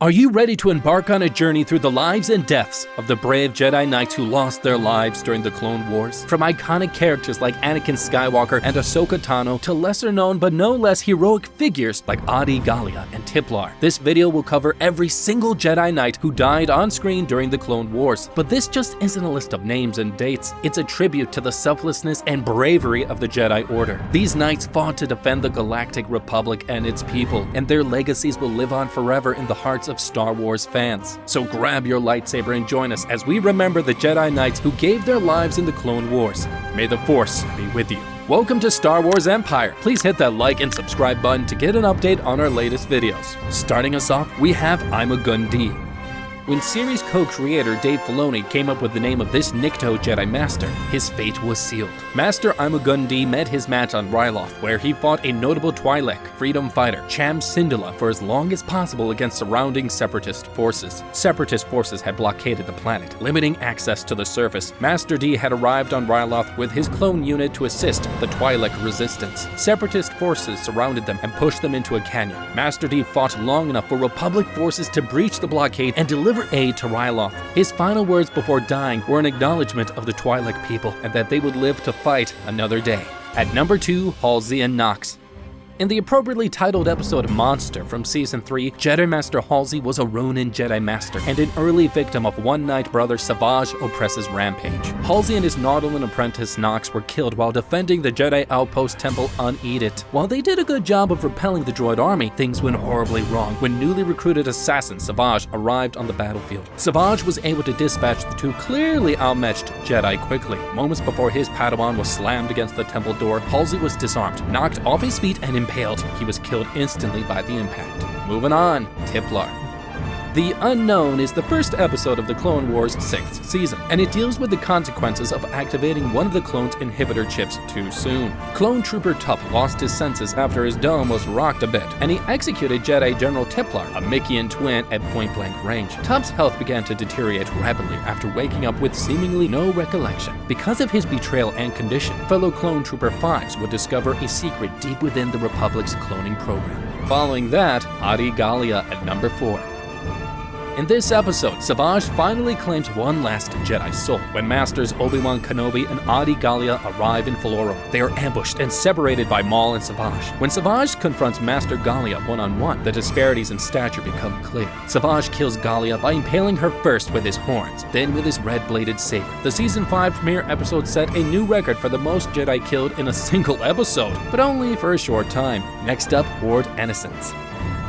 Are you ready to embark on a journey through the lives and deaths of the brave Jedi Knights who lost their lives during the Clone Wars? From iconic characters like Anakin Skywalker and Ahsoka Tano to lesser known but no less heroic figures like 𝐒𝐿𝐲 and 𝑇IPLAR. This video will cover every single Jedi Knight who died on screen during the Clone Wars. But this just isn't a list of names and dates, it's a tribute to the selflessness and bravery of the Jedi Order. These knights fought to defend the Galactic Republic and its people, and their legacies will live on forever in the hearts of Star Wars fans. So grab your lightsaber and join us as we remember the Jedi Knights who gave their lives in the Clone Wars. May the Force be with you. Welcome to Star Wars Empire. Please hit that like and subscribe button to get an update on our latest videos. Starting us off, we have 𝐒𝐭𝐚𝐫𝐬. When series co-creator Dave Filoni came up with the name of this Nikto Jedi Master, his fate was sealed. Master 𝐒𝐭𝐚𝐫𝐬 met his match on Ryloth, where he fought a notable Twi'lek freedom fighter, Cham Syndulla, for as long as possible against surrounding Separatist forces. Separatist forces had blockaded the planet, limiting access to the surface. Master D had arrived on Ryloth with his clone unit to assist the Twi'lek resistance. Separatist forces surrounded them and pushed them into a canyon. Master D fought long enough for Republic forces to breach the blockade and deliver aid to Ryloth. His final words before dying were an acknowledgement of the Twi'lek people and that they would live to fight another day. At number 2, 𝐒𝐿𝐲 and 𝐁𝐿𝐲. In the appropriately titled episode Monster from Season 3, Jedi Master 𝐒𝐿𝐲 was a Ronin Jedi Master and an early victim of One Night brother 𝐒𝐿𝐲 Opress's rampage. 𝐒𝐿𝐲 and his Nautolan apprentice 𝐁𝐿𝐲 were killed while defending the Jedi outpost temple Unedit. While they did a good job of repelling the droid army, things went horribly wrong when newly recruited assassin 𝐒𝐿𝐲 arrived on the battlefield. 𝐒𝐿𝐲 was able to dispatch the two clearly outmatched Jedi quickly. Moments before his Padawan was slammed against the temple door, 𝐒𝐿𝐲 was disarmed, knocked off his feet, and impaled. He was killed instantly by the impact. Moving on, 𝑇IPLAR. The Unknown is the first episode of the Clone Wars 6th season, and it deals with the consequences of activating one of the clone's inhibitor chips too soon. Clone Trooper Tup lost his senses after his dome was rocked a bit, and he executed Jedi General 𝑇IPLAR, a Mickey'n twin, at point-blank range. Tup's health began to deteriorate rapidly after waking up with seemingly no recollection. Because of his betrayal and condition, fellow Clone Trooper 5s would discover a secret deep within the Republic's cloning program. Following that, 𝐒𝐿𝐲 at number 4. In this episode, 𝐒𝐿𝐲 finally claims one last Jedi soul when Masters Obi-Wan Kenobi and 𝐒𝐿𝐲 arrive in Florrum. They are ambushed and separated by Maul and 𝐒𝐿𝐲. When 𝐒𝐿𝐲 confronts Master 𝐒𝐿𝐲 one-on-one, the disparities in stature become clear. 𝐒𝐿𝐲 kills 𝐒𝐿𝐲 by impaling her first with his horns, then with his red-bladed saber. The Season 5 premiere episode set a new record for the most Jedi killed in a single episode, but only for a short time. Next up, Ord Innocence.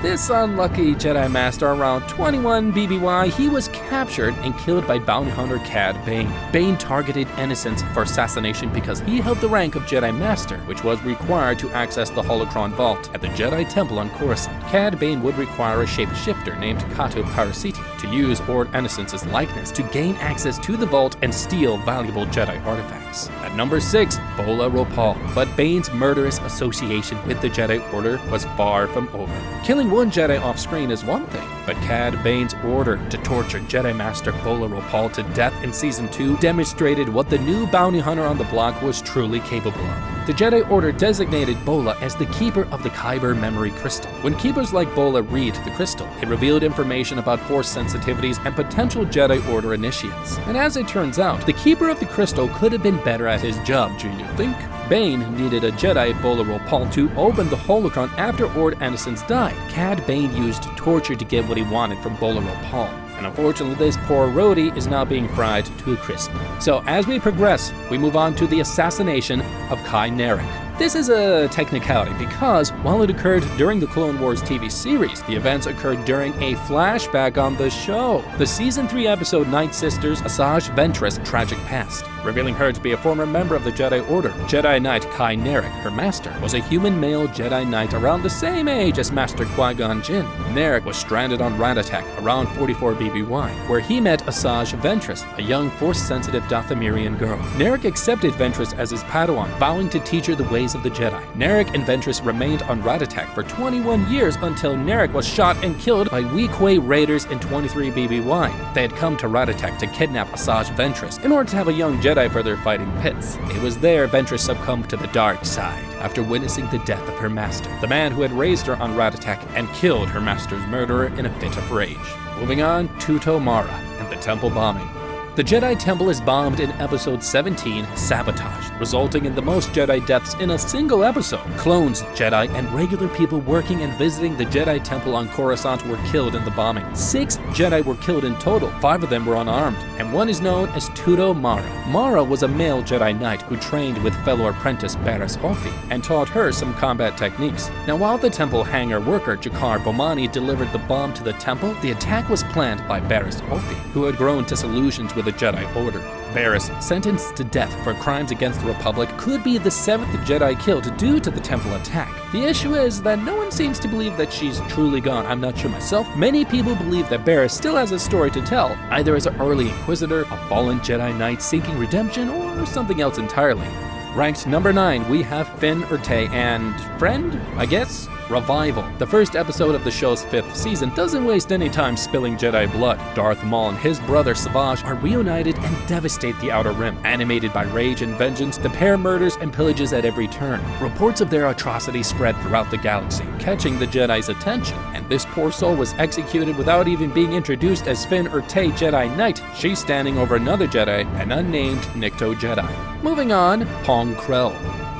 This unlucky Jedi Master, around 21 BBY, he was captured and killed by bounty hunter Cad Bane. Bane targeted Innocence for assassination because he held the rank of Jedi Master, which was required to access the Holocron Vault at the Jedi Temple on Coruscant. Cad Bane would require a shapeshifter named Cato Parasiti to use Ord Innocence's likeness to gain access to the vault and steal valuable Jedi artifacts. At number 6, Bola Ropal. But Bane's murderous association with the Jedi Order was far from over. Killing one Jedi off-screen is one thing, but Cad Bane's order to torture Jedi Master Bola Ropal to death in Season 2 demonstrated what the new bounty hunter on the block was truly capable of. The Jedi Order designated Bola as the keeper of the Kyber memory crystal. When keepers like Bola read the crystal, it revealed information about Force sensitivities and potential Jedi Order initiates. And as it turns out, the keeper of the crystal could have been better at his job, do you think? Bane needed a Jedi Bola Ropal to open the holocron after Ord Innocence died. Cad Bane used torture to get what he wanted from Bola Ropal. And unfortunately, this poor roadie is now being fried to a crisp. So as we progress, we move on to the assassination of Kai Narik. This is a technicality because, while it occurred during the Clone Wars TV series, the events occurred during a flashback on the show. The Season 3 episode Night Sisters Asajj Ventress' tragic past, revealing her to be a former member of the Jedi Order. Jedi Knight Kai Narik, her master, was a human male Jedi Knight around the same age as Master Qui-Gon Jinn. Narik was stranded on Randatak around 44 BBY, where he met Asajj Ventress, a young Force-sensitive Dathomirian girl. Narik accepted Ventress as his Padawan, vowing to teach her the ways days of the Jedi. Narik and Ventress remained on Ratatak for 21 years until Narik was shot and killed by 𝐒𝐭𝐚𝐫𝐬 raiders in 23 𝐉𝐻𝐈𝐍. They had come to Ratatak to kidnap Asajj Ventress in order to have a young Jedi for their fighting pits. It was there Ventress succumbed to the dark side after witnessing the death of her master, the man who had raised her on Ratatak and killed her master's murderer in a fit of rage. Moving on, 𝐿𝐿 Mara and the temple bombing. The Jedi Temple is bombed in Episode 17, Sabotage, resulting in the most Jedi deaths in a single episode. Clones, Jedi, and regular people working and visiting the Jedi Temple on Coruscant were killed in the bombing. 6 Jedi were killed in total, 5 of them were unarmed, and one is known as 𝐿𝐿 Mara. Mara was a male Jedi Knight who trained with fellow apprentice Barriss Offee and taught her some combat techniques. Now, while the temple hangar worker G'Kar Bomani delivered the bomb to the temple, the attack was planned by Barriss Offee, who had grown disillusioned with the Jedi Order. Barriss, sentenced to death for crimes against the Republic, could be the 7th Jedi killed due to the temple attack. The issue is that no one seems to believe that she's truly gone. I'm not sure myself. Many people believe that Barriss still has a story to tell, either as an early Inquisitor, a fallen Jedi Knight seeking redemption, or something else entirely. Ranked number 9, we have Finn Urte and friend, I guess? Revival. The first episode of the show's 5th season doesn't waste any time spilling Jedi blood. Darth Maul and his brother Savage are reunited and devastate the Outer Rim. Animated by rage and vengeance, the pair murders and pillages at every turn. Reports of their atrocities spread throughout the galaxy, catching the Jedi's attention, and this poor soul was executed without even being introduced as Finn Urte Jedi Knight. She's standing over another Jedi, an unnamed Nikto Jedi. Moving on, Pong Krell.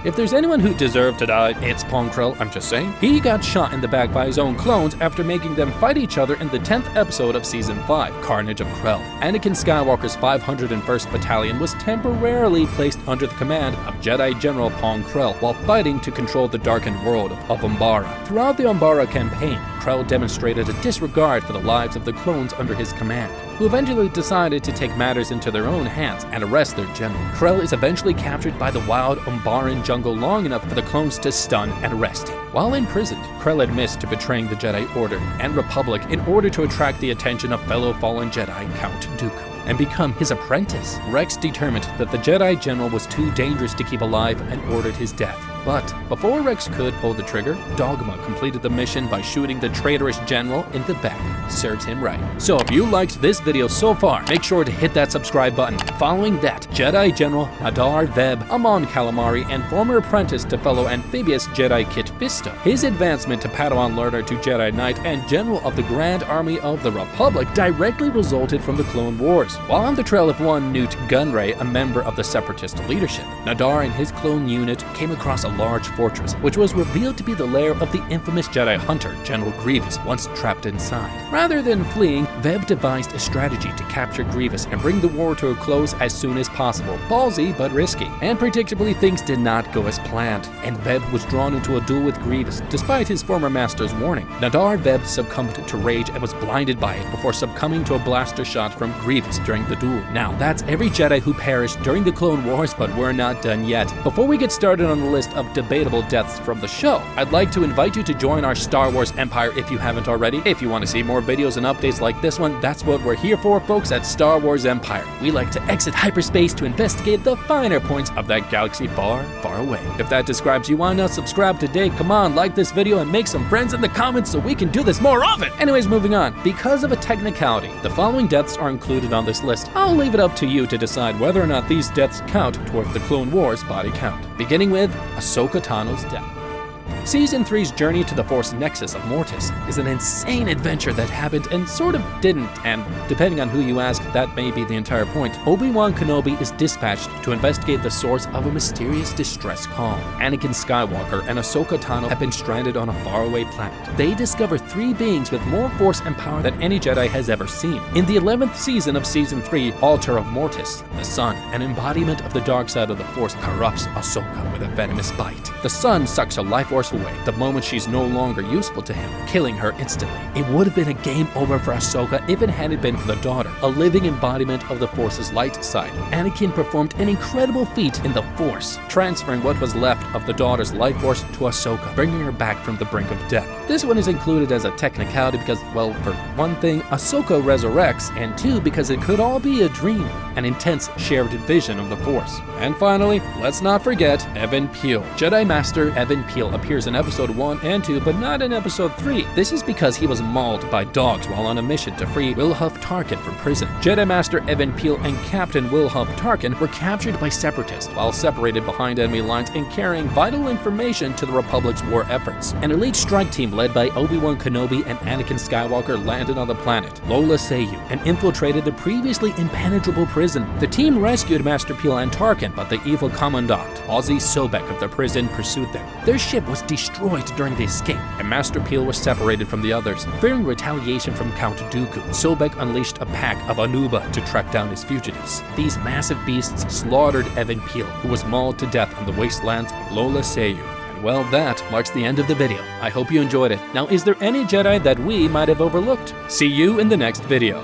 If there's anyone who deserved to die, it's Pong Krell, I'm just saying. He got shot in the back by his own clones after making them fight each other in the 10th episode of Season 5, Carnage of Krell. Anakin Skywalker's 501st Battalion was temporarily placed under the command of Jedi General Pong Krell while fighting to control the darkened world of Umbara. Throughout the Umbara campaign, Krell demonstrated a disregard for the lives of the clones under his command, who eventually decided to take matters into their own hands and arrest their general. Krell is eventually captured by the wild Umbaran jungle long enough for the clones to stun and arrest him. While imprisoned, Krell admits to betraying the Jedi Order and Republic in order to attract the attention of fellow fallen Jedi Count Dooku and become his apprentice. Rex determined that the Jedi General was too dangerous to keep alive and ordered his death. But before Rex could pull the trigger, Dogma completed the mission by shooting the traitorous general in the back. Serves him right. So if you liked this video so far, make sure to hit that subscribe button. Following that, Jedi General Nahdar 𝐉𝐻, Amon Calamari, and former apprentice to fellow amphibious Jedi Kit Fisto. His advancement to Padawan learner to Jedi Knight and General of the Grand Army of the Republic directly resulted from the Clone Wars. While on the trail of one Newt Gunray, a member of the Separatist leadership, Nahdar and his clone unit came across a large fortress, which was revealed to be the lair of the infamous Jedi hunter, General Grievous, once trapped inside. Rather than fleeing, 𝐉𝐻 devised a strategy to capture Grievous and bring the war to a close as soon as possible. Ballsy, but risky. And predictably, things did not go as planned, and 𝐉𝐻 was drawn into a duel with Grievous, despite his former master's warning. Nahdar 𝐉𝐻 succumbed to rage and was blinded by it before succumbing to a blaster shot from Grievous during the duel. Now, that's every Jedi who perished during the Clone Wars, but we're not done yet. Before we get started on the list of debatable deaths from the show, I'd like to invite you to join our Star Wars empire if you haven't already. If you want to see more videos and updates like this one, that's what we're here for, folks, at Star Wars Empire. We like to exit hyperspace to investigate the finer points of that galaxy far, far away. If that describes you, why not subscribe today? Come on, like this video and make some friends in the comments so we can do this more often! Anyways, moving on. Because of a technicality, the following deaths are included on this list. I'll leave it up to you to decide whether or not these deaths count towards the Clone Wars body count. Beginning with Ahsoka Tano's death. Season 3's journey to the Force Nexus of Mortis is an insane adventure that happened and sort of didn't, and depending on who you ask, that may be the entire point. Obi-Wan Kenobi is dispatched to investigate the source of a mysterious distress call. Anakin Skywalker and Ahsoka Tano have been stranded on a faraway planet. They discover 3 beings with more force and power than any Jedi has ever seen. In the 11th season of Season 3, Altar of Mortis, the sun, an embodiment of the dark side of the Force, corrupts Ahsoka with a venomous bite. The sun sucks her life force away the moment she's no longer useful to him, killing her instantly. It would have been a game over for Ahsoka if it hadn't been for the daughter, a living embodiment of the Force's light side. Anakin performed an incredible feat in the Force, transferring what was left of the daughter's life force to Ahsoka, bringing her back from the brink of death. This one is included as a technicality because, well, for one thing, Ahsoka resurrects, and two, because it could all be a dream, an intense shared vision of the Force. And finally, let's not forget Even Piell. Jedi Master Even Piell appears in episode 1 and 2, but not in episode 3. This is because he was mauled by dogs while on a mission to free 𝐒𝐻𝐈 Tarkin from prison. Jedi Master Even Piell and Captain 𝐒𝐻𝐈 Tarkin were captured by separatists while separated behind enemy lines and carrying vital information to the Republic's war efforts. An elite strike team led by Obi-Wan Kenobi and Anakin Skywalker landed on the planet Lola Seiyu and infiltrated the previously impenetrable prison. The team rescued Master Piell and Tarkin, but the evil commandant, 𝐒𝐭𝐚𝐫𝐬 Sobek of the prison, pursued them. Their ship was destroyed during the escape, and Master Piell was separated from the others. Fearing retaliation from Count Dooku, Sobek unleashed a pack of Anuba to track down his fugitives. These massive beasts slaughtered Even Piell, who was mauled to death on the wastelands of Lola Seiyu. Well, that marks the end of the video. I hope you enjoyed it. Now, is there any Jedi that we might have overlooked? See you in the next video.